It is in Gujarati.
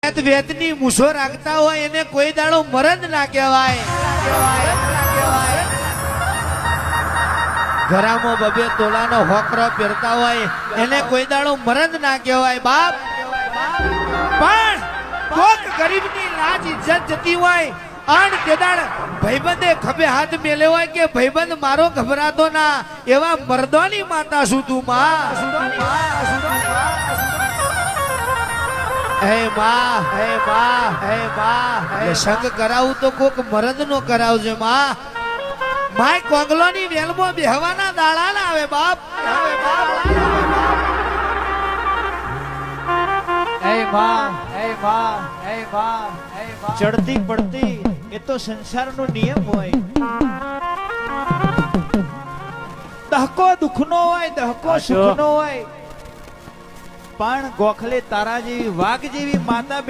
વેતની મૂછો રાખતા હોય એને કોઈ દાડો મરદ ના કહેવાય. ઘરામાં બબે તોલાનો હોકરો પહેરતા હોય એને કોઈ દાડો મરદ ના કહેવાય બાપ. પણ કોક ગરીબની લાજ ઇજ્જત જતી હોય અને તે દાડ ભાઈબંધે ખભે હાથ મેલે હોય કે ભાઈબંધ મારો ગભરાતો ના, એવા મર્દોની માતા શું તું માં? હે માં, હે માં, હે માં, સંગ કરાવું તો કોક મરદ નો કરાવજે માં. માય કોગલોની વેલમાં બેહવાના દાડા ના આવે બાપ. હે માં, હે માં, હે માં, હે માં. ચડતી પડતી એ તો સંસારનો નિયમ હોય. દહકો દુખનો હોય, દહકો સુખનો હોય, પણ ગોખલે તારા જેવી વાઘ જેવી માતા